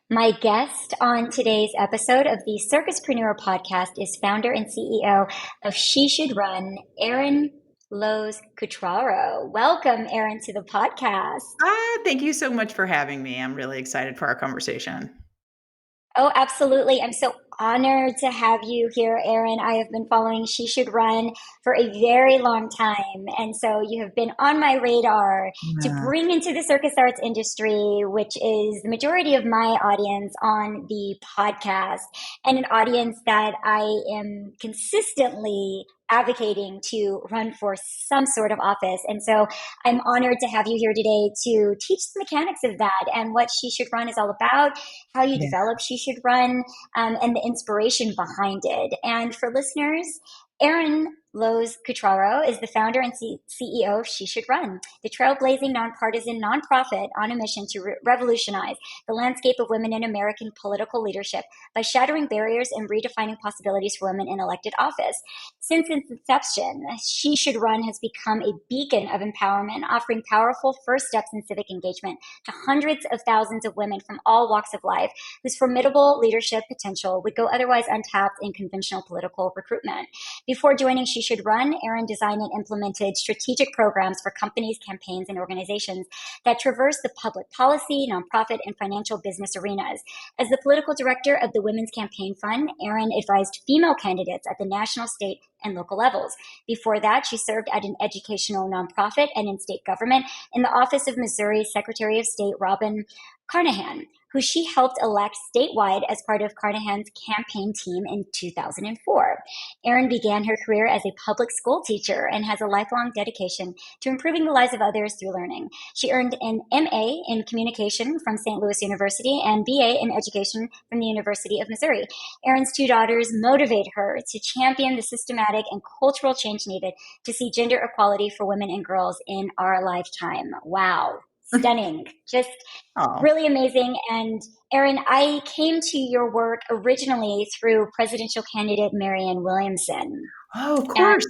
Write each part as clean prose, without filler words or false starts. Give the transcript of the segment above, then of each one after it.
My guest on today's episode of the Circuspreneur Podcast is founder and CEO of She Should Run, Erin Loos Cutraro. Welcome, Erin, to the podcast. Thank you so much for having me. I'm really excited for our conversation. Oh, absolutely. I'm so honored to have you here, Erin. I have been following She Should Run for a very long time. And so you have been on my radar to bring into the circus arts industry, which is the majority of my audience on the podcast, and an audience that I am consistently advocating to run for some sort of office. And so I'm honored to have you here today to teach the mechanics of that and what She Should Run is all about, how you develop She Should Run, and the inspiration behind it. And for listeners, Erin Loos Cutraro is the founder and CEO of She Should Run, the trailblazing nonpartisan nonprofit on a mission to revolutionize the landscape of women in American political leadership by shattering barriers and redefining possibilities for women in elected office. Since its inception, She Should Run has become a beacon of empowerment, offering powerful first steps in civic engagement to hundreds of thousands of women from all walks of life whose formidable leadership potential would go otherwise untapped in conventional political recruitment. Before joining She Should Run, Erin designed and implemented strategic programs for companies, campaigns, and organizations that traverse the public policy, nonprofit, and financial business arenas. As the political director of the Women's Campaign Fund, Erin advised female candidates at the national, state, and local levels. Before that, she served at an educational nonprofit and in state government in the office of Missouri Secretary of State Robin Carnahan, who she helped elect statewide as part of Carnahan's campaign team in 2004. Erin began her career as a public school teacher and has a lifelong dedication to improving the lives of others through learning. She earned an MA in communication from St. Louis University and BA in education from the University of Missouri. Erin's two daughters motivate her to champion the systematic and cultural change needed to see gender equality for women and girls in our lifetime. Wow. Stunning. Just really amazing. And Erin, I came to your work originally through presidential candidate Marianne Williamson. Oh, of course. And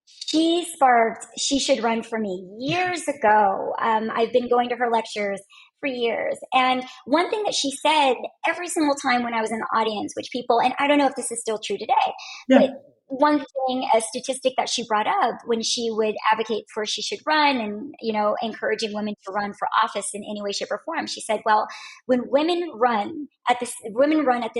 she sparked She Should Run for me years ago. I've been going to her lectures for years. And one thing that she said every single time when I was in the audience, which people, and I don't know if this is still true today, but one thing, a statistic that she brought up when she would advocate for She Should Run and, encouraging women to run for office in any way, shape, or form, she said, well, when women run at the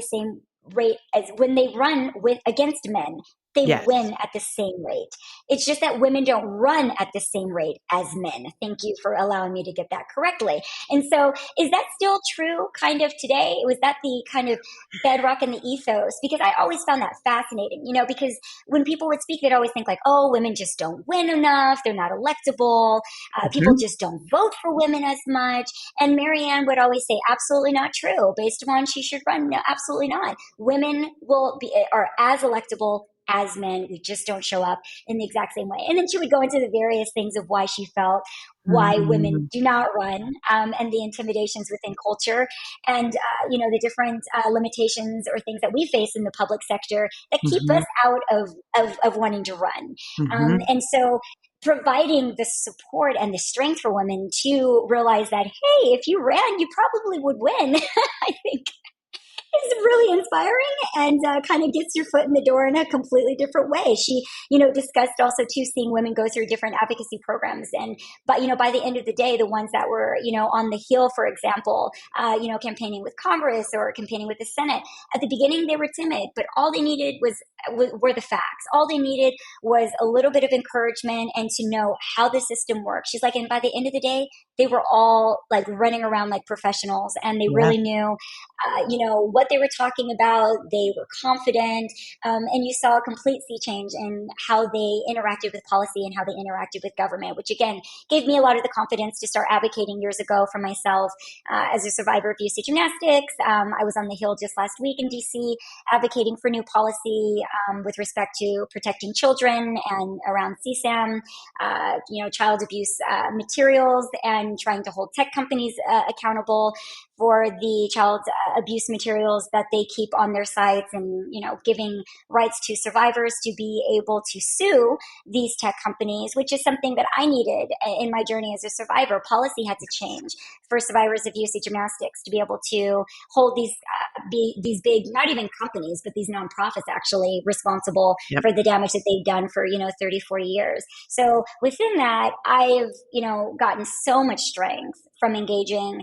same rate as when they run against men, they win at the same rate. It's just that women don't run at the same rate as men. Thank you for allowing me to get that correctly. And so is that still true kind of today? Was that the kind of bedrock in the ethos? Because I always found that fascinating, because when people would speak, they'd always think like, oh, women just don't win enough. They're not electable. People just don't vote for women as much. And Marianne would always say, absolutely not true. Based upon She Should Run, no, absolutely not. Women are as electable as men. We just don't show up in the exact same way. And then she would go into the various things of why she felt why women do not run, and the intimidations within culture, and the different limitations or things that we face in the public sector that keep us out of wanting to run. And so providing the support and the strength for women to realize that, hey, if you ran, you probably would win. I think is really inspiring and kind of gets your foot in the door in a completely different way. She, discussed also too seeing women go through different advocacy programs, but by the end of the day, the ones that were on the Hill, for example, campaigning with Congress or campaigning with the Senate, at the beginning they were timid, but all they needed were the facts. All they needed was a little bit of encouragement and to know how the system works. She's like, and by the end of the day, they were all like running around like professionals, and they really knew, what they were talking about. They were confident, and you saw a complete sea change in how they interacted with policy and how they interacted with government, which again gave me a lot of the confidence to start advocating years ago for myself as a survivor of UC gymnastics. I was on the Hill just last week in DC advocating for new policy with respect to protecting children and around CSAM, child abuse materials, and trying to hold tech companies accountable for the child abuse materials that they keep on their sites, and, giving rights to survivors to be able to sue these tech companies, which is something that I needed in my journey as a survivor. Policy had to change for survivors of UC gymnastics to be able to hold these big, not even companies, but these nonprofits actually responsible Yep. for the damage that they've done for 30, 40 years. So within that, I've gotten so much strength from engaging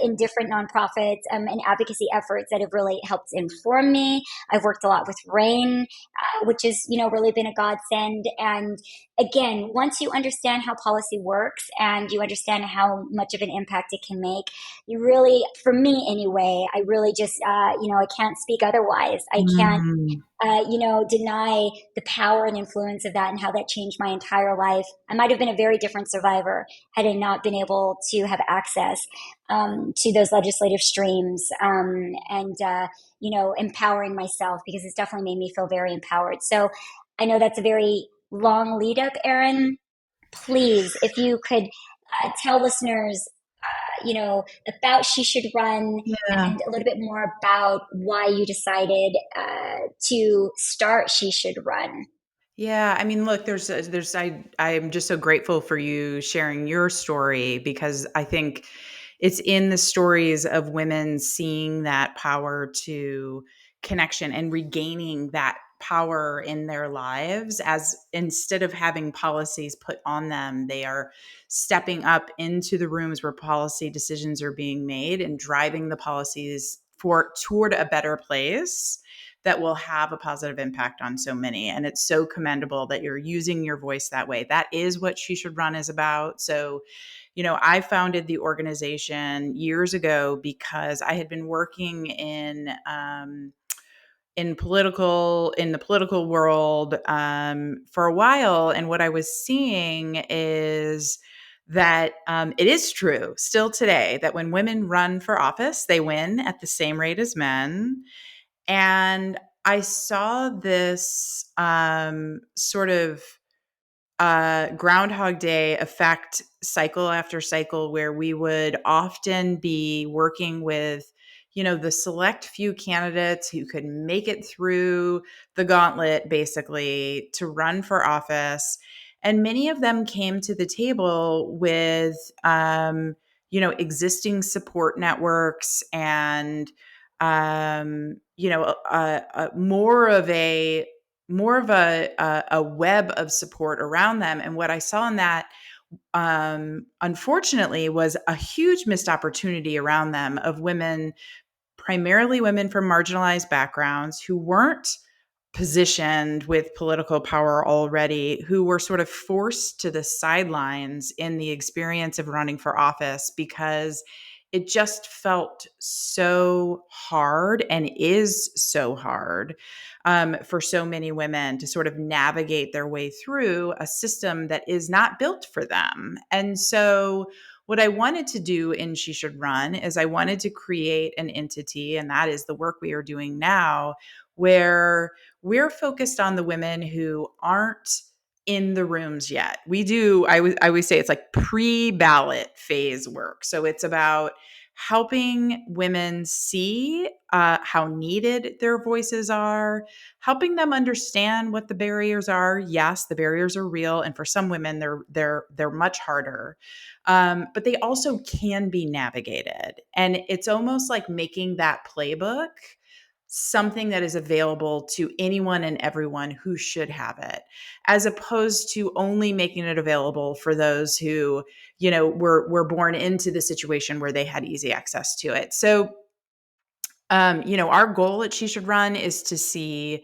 in different nonprofits and advocacy efforts that have really helped inform me. I've worked a lot with RAIN, which has really been a godsend. And again, once you understand how policy works and you understand how much of an impact it can make, you really, for me anyway, I really just I can't speak otherwise. I can't Mm. deny the power and influence of that and how that changed my entire life. I might have been a very different survivor had I not been able to have access to those legislative streams and empowering myself, because it's definitely made me feel very empowered. So I know that's a very long lead up, Erin. Please, if you could tell listeners about She Should Run, Yeah. and a little bit more about why you decided to start She Should Run. Yeah, I mean, look, I'm just so grateful for you sharing your story, because I think it's in the stories of women seeing that power to connection and regaining that power in their lives, as instead of having policies put on them, they are stepping up into the rooms where policy decisions are being made and driving the policies toward a better place that will have a positive impact on so many. And it's so commendable that you're using your voice that way. That is what She Should Run is about. So, I founded the organization years ago because I had been working in the political world for a while, and what I was seeing is that it is true still today that when women run for office, they win at the same rate as men. And I saw this sort of Groundhog Day effect cycle after cycle, where we would often be working with, the select few candidates who could make it through the gauntlet, basically, to run for office. And many of them came to the table with, existing support networks and, more of a web of support around them. And what I saw in that, unfortunately, was a huge missed opportunity around them of women, primarily women from marginalized backgrounds, who weren't positioned with political power already, who were sort of forced to the sidelines in the experience of running for office, because it just felt so hard and is so hard for so many women to sort of navigate their way through a system that is not built for them. And so what I wanted to do in She Should Run is I wanted to create an entity, and that is the work we are doing now, where we're focused on the women who aren't in the rooms yet. I always say it's like pre-ballot phase work. So it's about helping women see how needed their voices are, helping them understand what the barriers are. Yes, the barriers are real, and for some women, they're much harder. But they also can be navigated, and it's almost like making that playbook something that is available to anyone and everyone who should have it, as opposed to only making it available for those who, were born into the situation where they had easy access to it. So, our goal at She Should Run is to see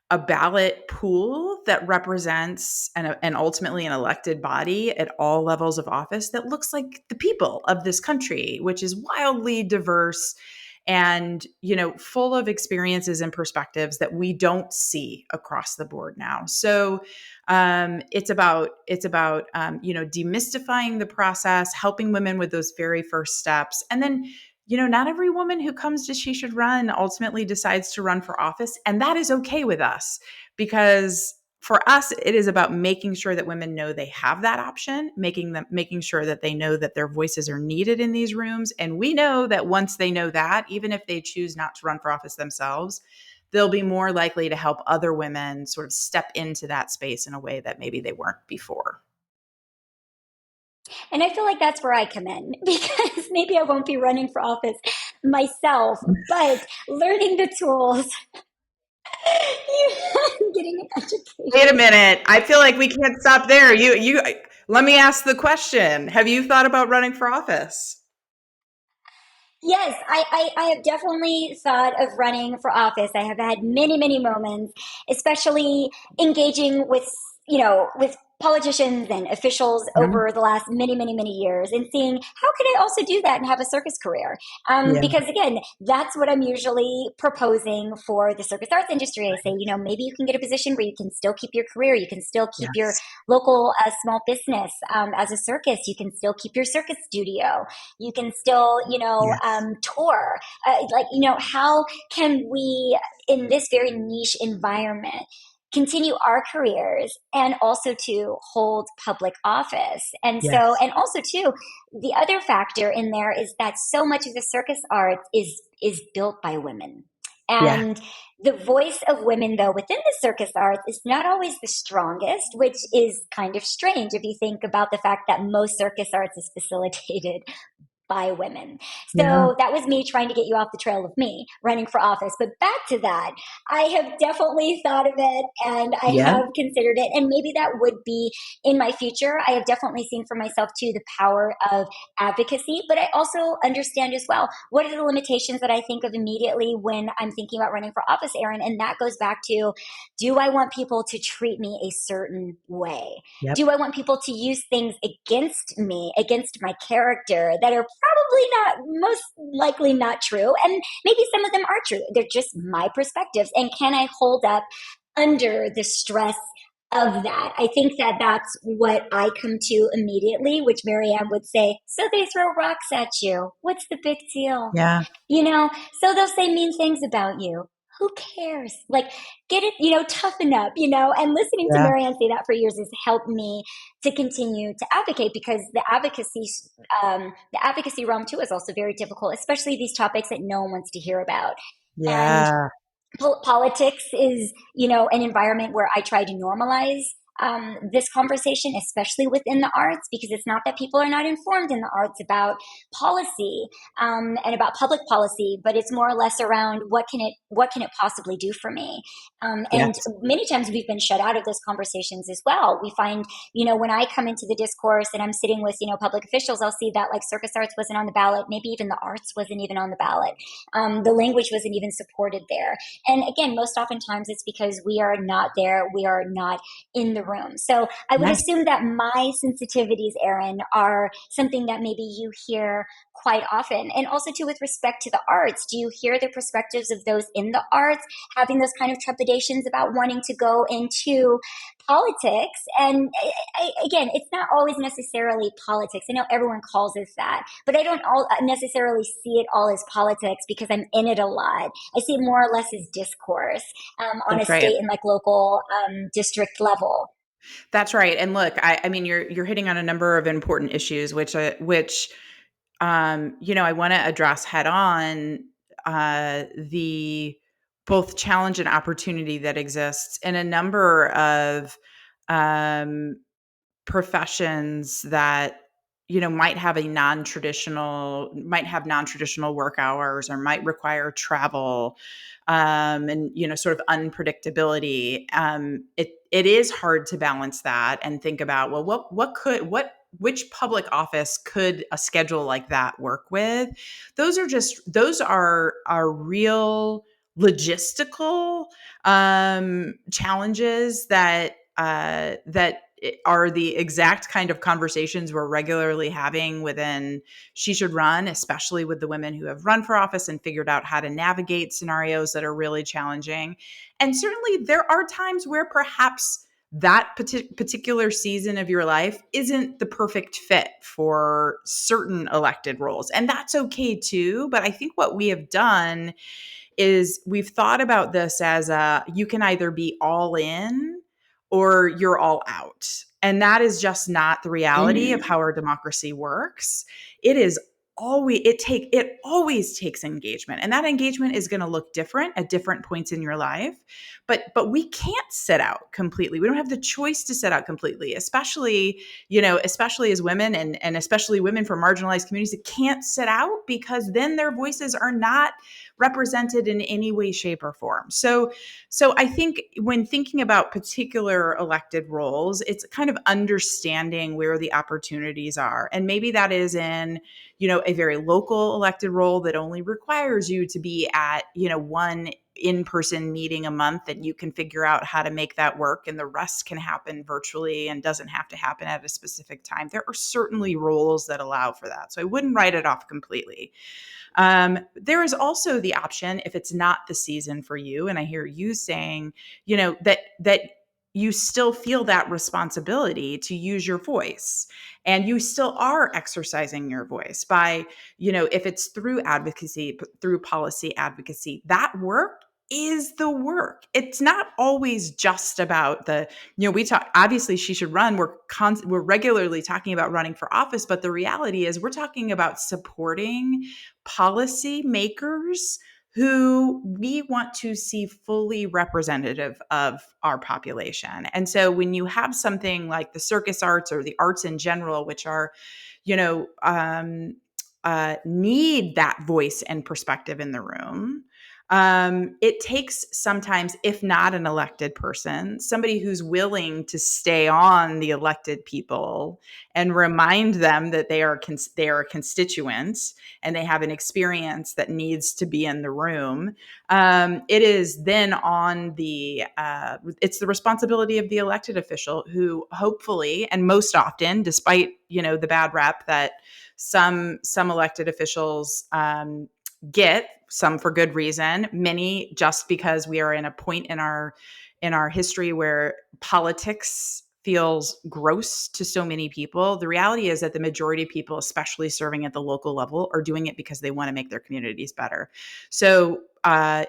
a ballot pool that represents and ultimately an elected body at all levels of office that looks like the people of this country, which is wildly diverse and, full of experiences and perspectives that we don't see across the board now. So it's about demystifying the process, helping women with those very first steps. And then, not every woman who comes to She Should Run ultimately decides to run for office. And that is okay with us, because for us, it is about making sure that women know they have that option, making sure that they know that their voices are needed in these rooms. And we know that once they know that, even if they choose not to run for office themselves, they'll be more likely to help other women sort of step into that space in a way that maybe they weren't before. And I feel like that's where I come in, because maybe I won't be running for office myself, but learning the tools, getting an education. Wait a minute. I feel like we can't stop there. Let me ask the question. Have you thought about running for office? Yes, I have definitely thought of running for office. I have had many, many moments, especially engaging with, with politicians and officials over the last many, many, many years, and seeing how could I also do that and have a circus career? Yeah. Because again, that's what I'm usually proposing for the circus arts industry. I say, maybe you can get a position where you can still keep your career, you can still keep your local small business as a circus, you can still keep your circus studio, you can still, tour. How can we, in this very niche environment, continue our careers and also to hold public office? And so, and also too, the other factor in there is that so much of the circus arts is built by women. And the voice of women, though, within the circus arts is not always the strongest, which is kind of strange if you think about the fact that most circus arts is facilitated by women. So that was me trying to get you off the trail of me running for office. But back to that, I have definitely thought of it, and I have considered it. And maybe that would be in my future. I have definitely seen for myself too the power of advocacy, but I also understand as well what are the limitations that I think of immediately when I'm thinking about running for office, Erin. And that goes back to, do I want people to treat me a certain way? Do I want people to use things against me, against my character, that are probably not, most likely not true? And maybe some of them are true. They're just my perspectives. And can I hold up under the stress of that? I think that that's what I come to immediately, which Marianne would say, so they throw rocks at you. What's the big deal? Yeah. So they'll say mean things about you. Who cares? Like, get it, toughen up, and listening to Marianne say that for years has helped me to continue to advocate, because the advocacy realm too is also very difficult, especially these topics that no one wants to hear about. And politics is, an environment where I try to normalize this conversation, especially within the arts, because it's not that people are not informed in the arts about policy and about public policy, but it's more or less around what can it possibly do for me? And many times we've been shut out of those conversations as well. We find, when I come into the discourse and I'm sitting with, public officials, I'll see that like circus arts wasn't on the ballot. Maybe even the arts wasn't even on the ballot. The language wasn't even supported there. And again, most oftentimes it's because we are not there. We are not in the room. So I would assume that my sensitivities, Erin, are something that maybe you hear quite often. And also too, with respect to the arts, do you hear the perspectives of those in the arts having those kind of trepidations about wanting to go into politics? And again, it's not always necessarily politics. I know everyone calls it that, but I don't necessarily see it all as politics, because I'm in it a lot. I see it more or less as discourse on a state and like local district level. That's right. And look, I mean, you're hitting on a number of important issues, which I want to address head on, the both challenge and opportunity that exists in a number of professions that might have non-traditional work hours, or might require travel, and sort of unpredictability. It is hard to balance that and think about, well, which public office could a schedule like that work with? Those are real logistical challenges that are the exact kind of conversations we're regularly having within She Should Run, especially with the women who have run for office and figured out how to navigate scenarios that are really challenging. And certainly there are times where perhaps that particular season of your life isn't the perfect fit for certain elected roles. And that's okay too. But I think what we have done is we've thought about this as you can either be all in, or you're all out. And that is just not the reality of Mm. how our democracy works. It always takes engagement, and that engagement is going to look different at different points in your life. But we can't sit out completely. We don't have the choice to sit out completely, especially as women, and especially women from marginalized communities that can't sit out, because then their voices are not represented in any way, shape, or form. So I think when thinking about particular elected roles, it's kind of understanding where the opportunities are. And maybe that is in, a very local elected role that only requires you to be at, one in-person meeting a month, and you can figure out how to make that work, and the rest can happen virtually and doesn't have to happen at a specific time. There are certainly roles that allow for that. So I wouldn't write it off completely. There is also the option, if it's not the season for you, and I hear you saying, that you still feel that responsibility to use your voice, and you still are exercising your voice by, if it's through advocacy, through policy advocacy, that work is the work. It's not always just about we talk, obviously she should run. We're regularly talking about running for office, but the reality is we're talking about supporting policy makers who we want to see fully representative of our population. And so when you have something like the circus arts or the arts in general, which are, need that voice and perspective in the room, it takes sometimes, if not an elected person, somebody who's willing to stay on the elected people and remind them that they are a constituent and they have an experience that needs to be in the room. It is then it's the responsibility of the elected official, who hopefully, and most often, despite, the bad rep that some elected officials get, some for good reason, many just because we are in a point in our history where politics feels gross to so many people. The reality is that the majority of people, especially serving at the local level, are doing it because they want to make their communities better. So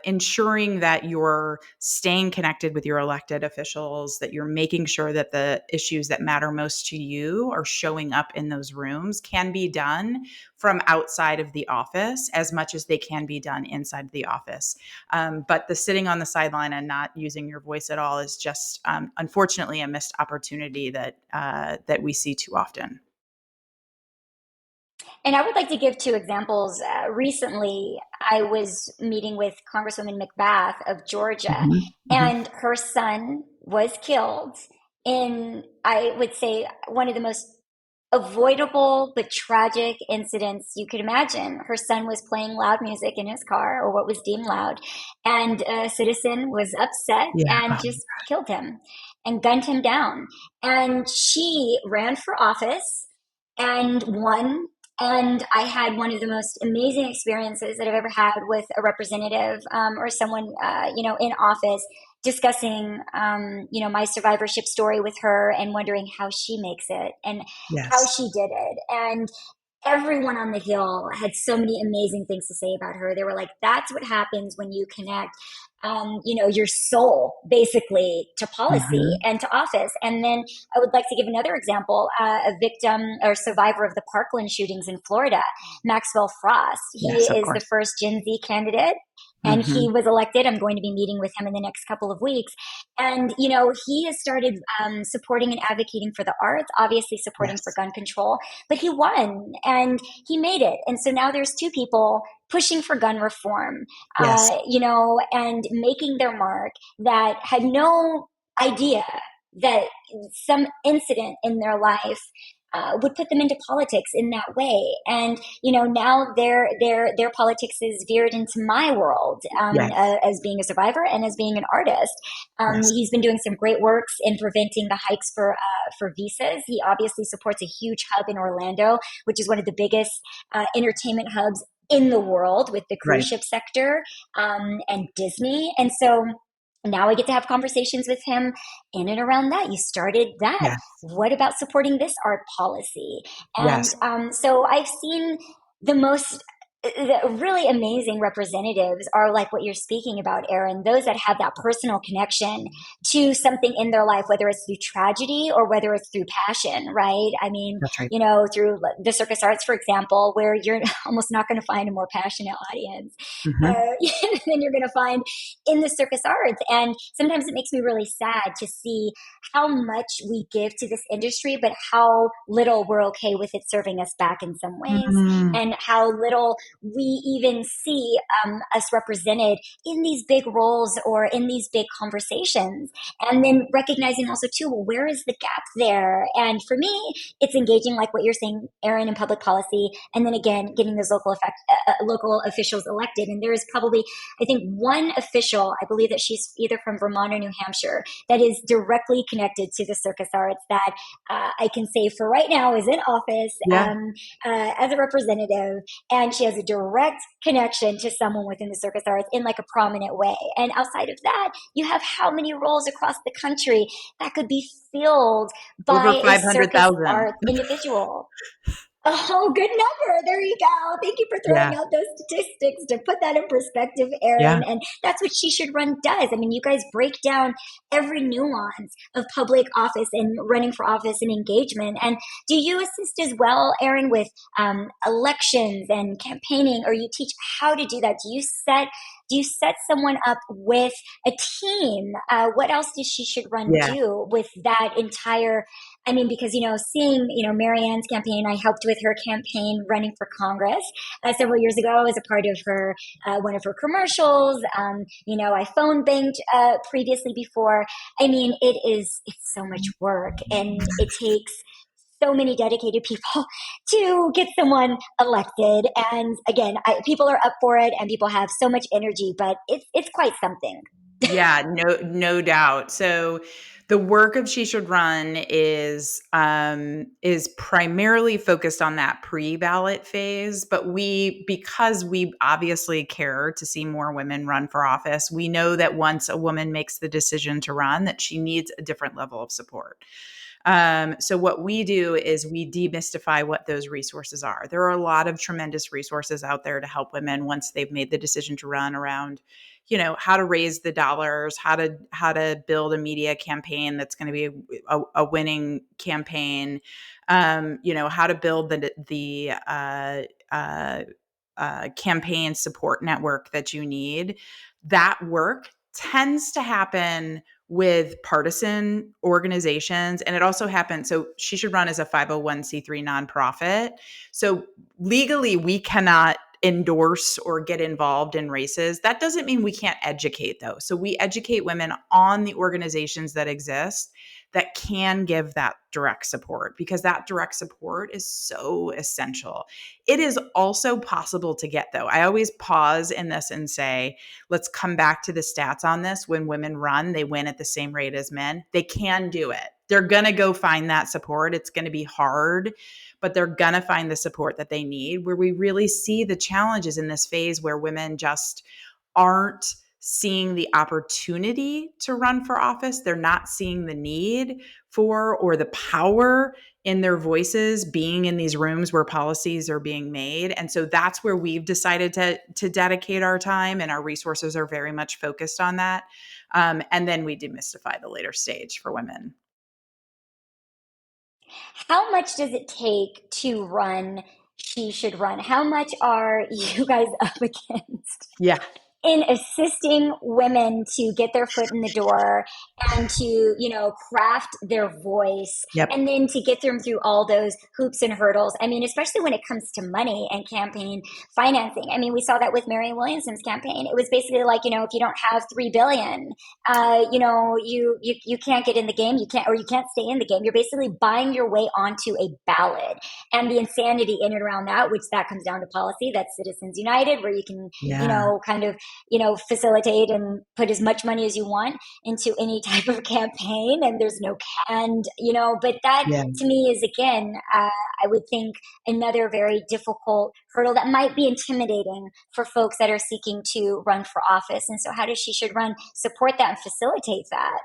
ensuring that you're staying connected with your elected officials, that you're making sure that the issues that matter most to you are showing up in those rooms, can be done from outside of the office as much as they can be done inside the office. But the sitting on the sideline and not using your voice at all is just, unfortunately, a missed opportunity that we see too often. And I would like to give two examples. Recently, I was meeting with Congresswoman McBath of Georgia, Mm-hmm. and her son was killed in, I would say, one of the most avoidable but tragic incidents you could imagine. Her son was playing loud music in his car, or what was deemed loud, and a citizen was upset Yeah. and just killed him and gunned him down. And she ran for office and won. And I had one of the most amazing experiences that I've ever had with a representative, or someone, in office, discussing, my survivorship story with her and wondering how she makes it and how Yes. she did it. And everyone on the Hill had so many amazing things to say about her. They were like, that's what happens when you connect, your soul basically to policy Mm-hmm. and to office. And then I would like to give another example, a victim or survivor of the Parkland shootings in Florida, Maxwell Frost. He Yes, of is the course. first Gen Z candidate. And Mm-hmm. he was elected. I'm going to be meeting with him in the next couple of weeks. And, he has started supporting and advocating for the arts, obviously supporting for Yes. gun control, but he won and he made it. And so now there's two people pushing for gun reform, Yes. and making their mark that had no idea that some incident in their life would put them into politics in that way. And now their politics is veered into my world, Yes. as being a survivor and as being an artist. Yes. He's been doing some great works in preventing the hikes for visas. He obviously supports a huge hub in Orlando, which is one of the biggest entertainment hubs in the world, with the cruise Right. ship sector, and Disney. And so now I get to have conversations with him in and around that. You started that. Yes. What about supporting this art policy? And Yes. so I've seen the most the really amazing representatives are like what you're speaking about, Erin, those that have that personal connection to something in their life, whether it's through tragedy or whether it's through passion, right? I mean, That's right. through the circus arts, for example, where you're almost not going to find a more passionate audience Mm-hmm. than you're going to find in the circus arts. And sometimes it makes me really sad to see how much we give to this industry, but how little we're okay with it serving us back in some ways, Mm-hmm. and how little we even see us represented in these big roles or in these big conversations. And then recognizing also too, well, where is the gap there? And for me, it's engaging like what you're saying, Erin, in public policy, and then again getting those local officials elected. And there is probably, I think, one official, I believe that she's either from Vermont or New Hampshire, that is directly connected to the circus arts, that I can say for right now is in office Yeah. as a representative, and she has a direct connection to someone within the circus arts in like a prominent way. And outside of that, you have how many roles across the country that could be filled Over by a circus 500,000. arts individual. Oh, good number. There you go. Thank you for Yeah. throwing out those statistics to put that in perspective, Yeah. Erin. And that's what She Should Run does. I mean, you guys break down every nuance of public office and running for office and engagement. And do you assist as well, Erin, with elections and campaigning, or you teach how to do that? Do you set someone up with a team? What else does She Should Run Yeah. do with that entire? I mean, because, seeing, Marianne's campaign, I helped with her campaign running for Congress several years ago as a part of her, one of her commercials. I phone banked previously before. I mean, it's so much work, and it takes so many dedicated people to get someone elected. And again, people are up for it and people have so much energy, but it's quite something. Yeah, no doubt. So the work of She Should Run is primarily focused on that pre-ballot phase, but because we obviously care to see more women run for office, we know that once a woman makes the decision to run, that she needs a different level of support. So what we do is we demystify what those resources are. There are a lot of tremendous resources out there to help women once they've made the decision to run, around, how to raise the dollars, how to build a media campaign that's going to be a winning campaign, how to build the campaign support network that you need. That work tends to happen with partisan organizations. And it also happens. So She Should Run as a 501c3 nonprofit. So legally, we cannot endorse or get involved in races. That doesn't mean we can't educate, though. So we educate women on the organizations that exist that can give that direct support, because that direct support is so essential. It is also possible to get, though. I always pause in this and say, let's come back to the stats on this. When women run, they win at the same rate as men. They can do it. They're going to go find that support. It's going to be hard, but they're going to find the support that they need. Where we really see the challenges in this phase where women just aren't seeing the opportunity to run for office. They're not seeing the need for or the power in their voices being in these rooms where policies are being made. And so that's where we've decided to dedicate our time, and our resources are very much focused on that. And then we demystify the later stage for women. How much does it take to run She Should Run? How much are you guys up against Yeah. in assisting women to get their foot in the door and to, craft their voice, Yep. and then to get them through all those hoops and hurdles? I mean, especially when it comes to money and campaign financing. I mean, we saw that with Marianne Williamson's campaign. It was basically like, if you don't have $3 billion, you can't get in the game. You can't stay in the game. You're basically buying your way onto a ballot. And the insanity in and around that, which that comes down to policy, that's Citizens United, where you can, kind of facilitate and put as much money as you want into any type of campaign, and there's no cap. And, but that to me is, again, I would think another very difficult hurdle that might be intimidating for folks that are seeking to run for office. And so how does She Should Run support that and facilitate that?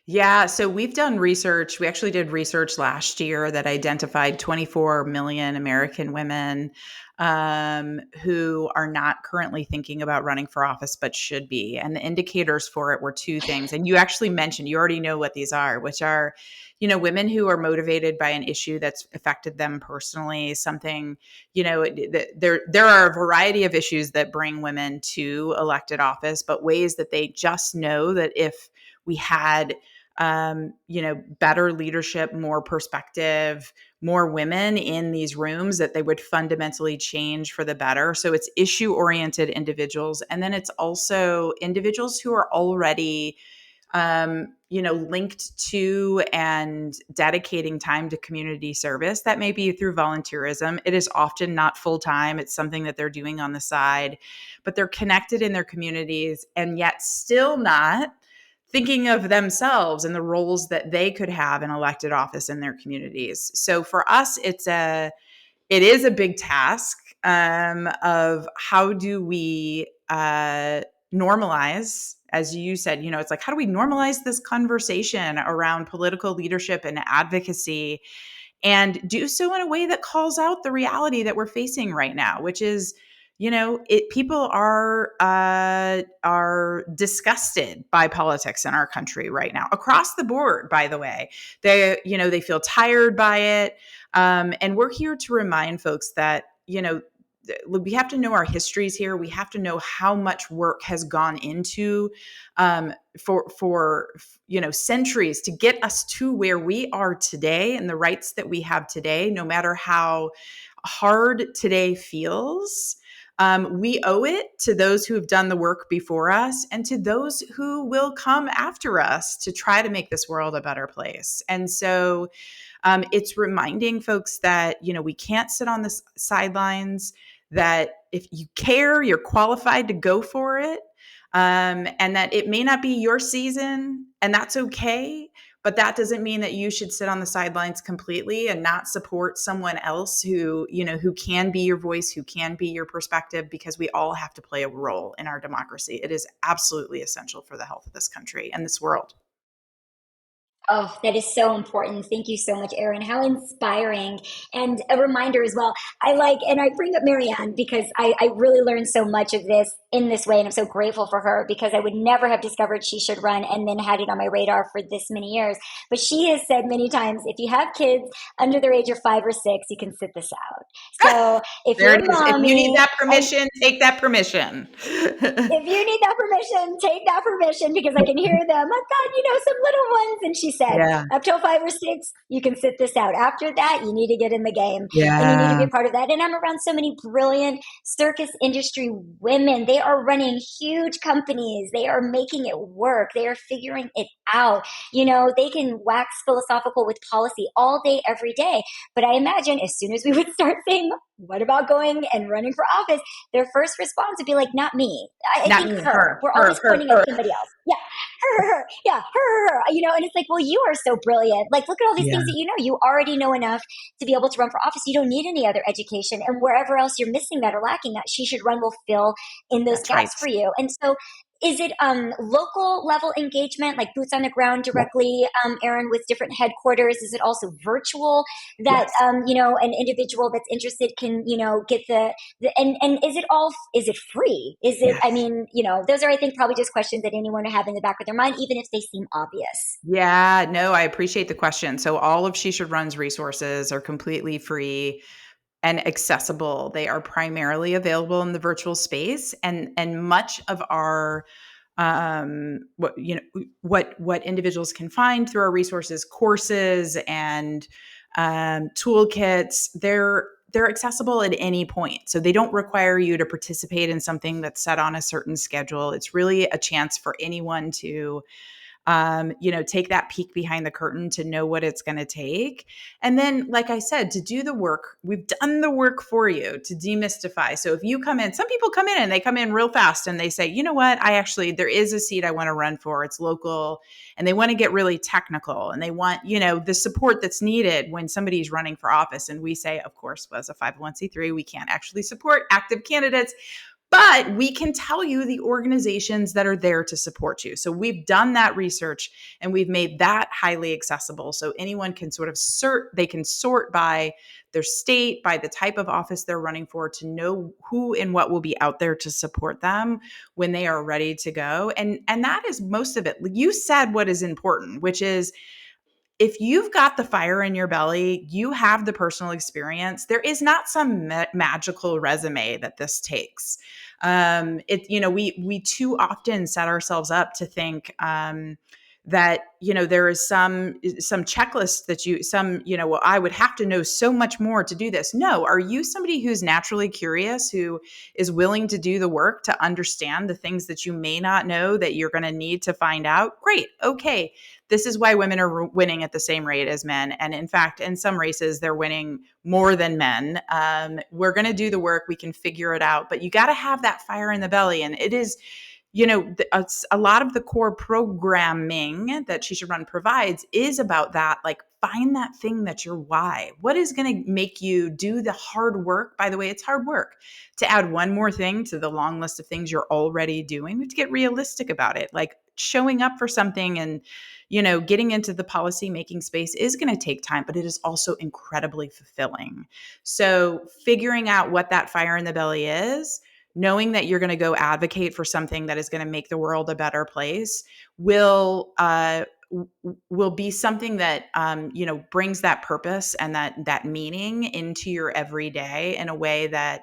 Yeah, so we've done research. We actually did research last year that identified 24 million American women who are not currently thinking about running for office, but should be. And the indicators for it were two things. And you actually mentioned, you already know what these are, which are, women who are motivated by an issue that's affected them personally, something, there are a variety of issues that bring women to elected office, but ways that they just know that if we had better leadership, more perspective, more women in these rooms, that they would fundamentally change for the better. So it's issue oriented individuals. And then it's also individuals who are already, linked to and dedicating time to community service. That may be through volunteerism. It is often not full time. It's something that they're doing on the side, but they're connected in their communities and yet still not thinking of themselves and the roles that they could have in elected office in their communities. So for us, it is a big task of how do we normalize, as you said, it's like, how do we normalize this conversation around political leadership and advocacy, and do so in a way that calls out the reality that we're facing right now, which is, people are disgusted by politics in our country right now, across the board. By the way, they feel tired by it, and we're here to remind folks that we have to know our histories here. We have to know how much work has gone into for centuries to get us to where we are today and the rights that we have today, no matter how hard today feels. We owe it to those who have done the work before us and to those who will come after us to try to make this world a better place. And so it's reminding folks that, we can't sit on the sidelines, that if you care, you're qualified to go for it. And that it may not be your season, and that's okay. But that doesn't mean that you should sit on the sidelines completely and not support someone else who can be your voice, who can be your perspective, because we all have to play a role in our democracy. It is absolutely essential for the health of this country and this world. Oh, that is so important. Thank you so much, Erin. How inspiring. And a reminder as well. And I bring up Marianne because I really learned so much of this in this way. And I'm so grateful for her, because I would never have discovered She Should Run and then had it on my radar for this many years. But she has said many times, if you have kids under the age of 5 or 6, you can sit this out. So if there you're it is. If you need that permission, take that permission. If you need that permission, take that permission, because I can hear them. I've got, some little ones. And she said, up till 5 or 6, you can sit this out. After that, you need to get in the game and you need to be a part of that. And I'm around so many brilliant circus industry women. They are running huge companies. They are making it work. They are figuring it out. They can wax philosophical with policy all day, every day. But I imagine as soon as we would start saying, what about going and running for office? Their first response would be like, not me. I think her. We're always pointing at somebody else. Yeah. Her. Yeah. Her. And it's like, well, you are so brilliant. Like, look at all these things that you already know enough to be able to run for office. You don't need any other education. And wherever else you're missing that or lacking that, She Should Run will fill in those gaps for you. And so, is it local level engagement, like boots on the ground directly, Erin, with different headquarters? Is it also virtual that, an individual that's interested can, get and is it free? Is it, those are, I think, probably just questions that anyone would have in the back of their mind, even if they seem obvious. Yeah, no, I appreciate the question. So all of She Should Run's resources are completely free and accessible. They are primarily available in the virtual space, and much of our what individuals can find through our resources, courses and toolkits, they're accessible at any point. So they don't require you to participate in something that's set on a certain schedule. It's really a chance for anyone to take that peek behind the curtain to know what it's going to take. And then, like I said, to do the work, we've done the work for you to demystify. So if you come in, some people come in and they come in real fast and they say, you know what, there is a seat I want to run for. It's local, and they want to get really technical and they want, the support that's needed when somebody's running for office. And we say, of course, as a 501c3, we can't actually support active candidates. But we can tell you the organizations that are there to support you. So we've done that research and we've made that highly accessible. So anyone can sort of they can sort by their state, by the type of office they're running for, to know who and what will be out there to support them when they are ready to go. And that is most of it. You said what is important, which is, if you've got the fire in your belly, you have the personal experience. There is not some magical resume that this takes. We too often set ourselves up to think that there is some checklist that well, I would have to know so much more to do this. No, are you somebody who's naturally curious, who is willing to do the work to understand the things that you may not know that you're going to need to find out? Great, okay. This is why women are winning at the same rate as men. And in fact, in some races, they're winning more than men. We're going to do the work. We can figure it out. But you got to have that fire in the belly. And it is, a lot of the core programming that She Should Run provides is about that. Like, find that thing that's your why. What is going to make you do the hard work? By the way, it's hard work to add one more thing to the long list of things you're already doing. We have to get realistic about it. Like, showing up for something and getting into the policy making space is going to take time, but it is also incredibly fulfilling. So figuring out what that fire in the belly is, knowing that you're going to go advocate for something that is going to make the world a better place will be something that brings that purpose and that meaning into your everyday in a way that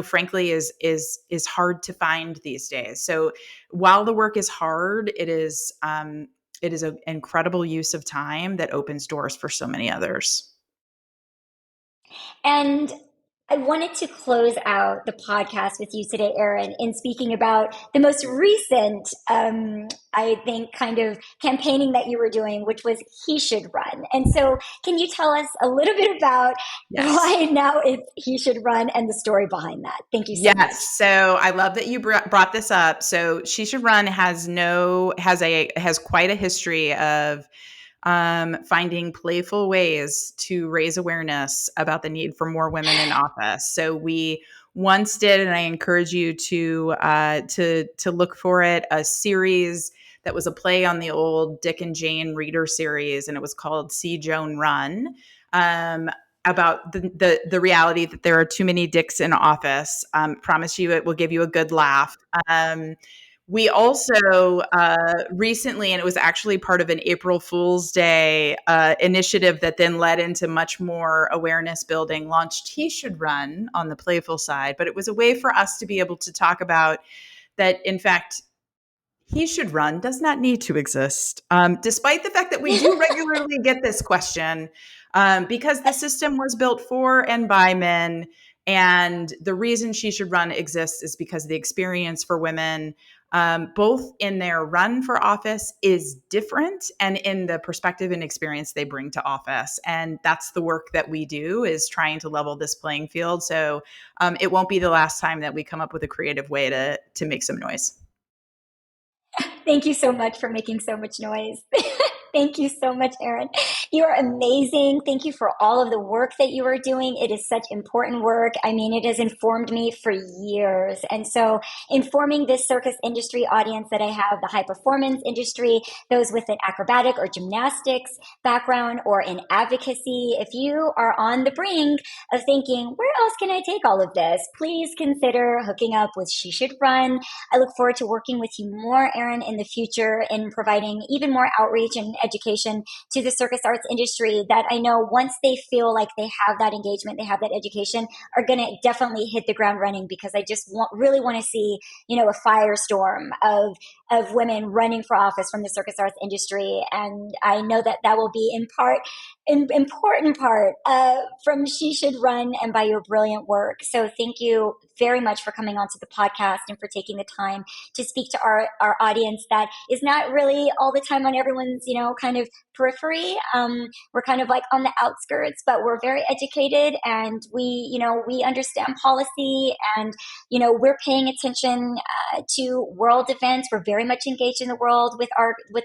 frankly is hard to find these days. So while the work is hard, it is an incredible use of time that opens doors for so many others. And I wanted to close out the podcast with you today, Erin, in speaking about the most recent, I think, kind of campaigning that you were doing, which was He Should Run. And so can you tell us a little bit about why now it's He Should Run and the story behind that? Thank you so much. Yes. So I love that you brought this up. So She Should Run has quite a history of finding playful ways to raise awareness about the need for more women in office. So we once did, and I encourage you to look for it, a series that was a play on the old Dick and Jane Reader series, and it was called See Joan Run. About the reality that there are too many dicks in office. Promise you it will give you a good laugh. We also recently, and it was actually part of an April Fool's Day initiative that then led into much more awareness building, launched He Should Run on the playful side. But it was a way for us to be able to talk about that, in fact, He Should Run does not need to exist, despite the fact that we do regularly get this question, because the system was built for and by men. And the reason She Should Run exists is because the experience for women, both in their run for office, is different, and in the perspective and experience they bring to office. And that's the work that we do, is trying to level this playing field. So it won't be the last time that we come up with a creative way to make some noise. Thank you so much for making so much noise. Thank you so much, Erin. You are amazing. Thank you for all of the work that you are doing. It is such important work. I mean, it has informed me for years. And so informing this circus industry audience that I have, the high performance industry, those with an acrobatic or gymnastics background or in advocacy, if you are on the brink of thinking, where else can I take all of this? Please consider hooking up with She Should Run. I look forward to working with you more, Erin, in the future in providing even more outreach and education to the circus arts industry that I know once they feel like they have that engagement, they have that education, are going to definitely hit the ground running, because I just really want to see, a firestorm of women running for office from the circus arts industry. And I know that will be important part from She Should Run and by your brilliant work. So thank you very much for coming onto the podcast and for taking the time to speak to our audience that is not really all the time on everyone's, kind of periphery, we're kind of like on the outskirts, but we're very educated, and we understand policy, and we're paying attention to world events. We're very much engaged in the world with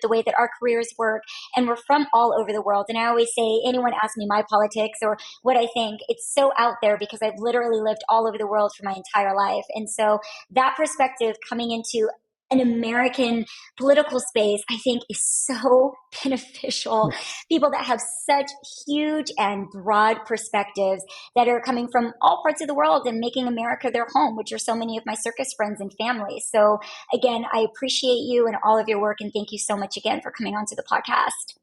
the way that our careers work, and we're from all over the world. And I always say, anyone asks me my politics or what I think, it's so out there because I've literally lived all over the world for my entire life. And so that perspective coming into an American political space, I think, is so beneficial. People that have such huge and broad perspectives that are coming from all parts of the world and making America their home, which are so many of my circus friends and family. So again, I appreciate you and all of your work, and thank you so much again for coming onto the podcast.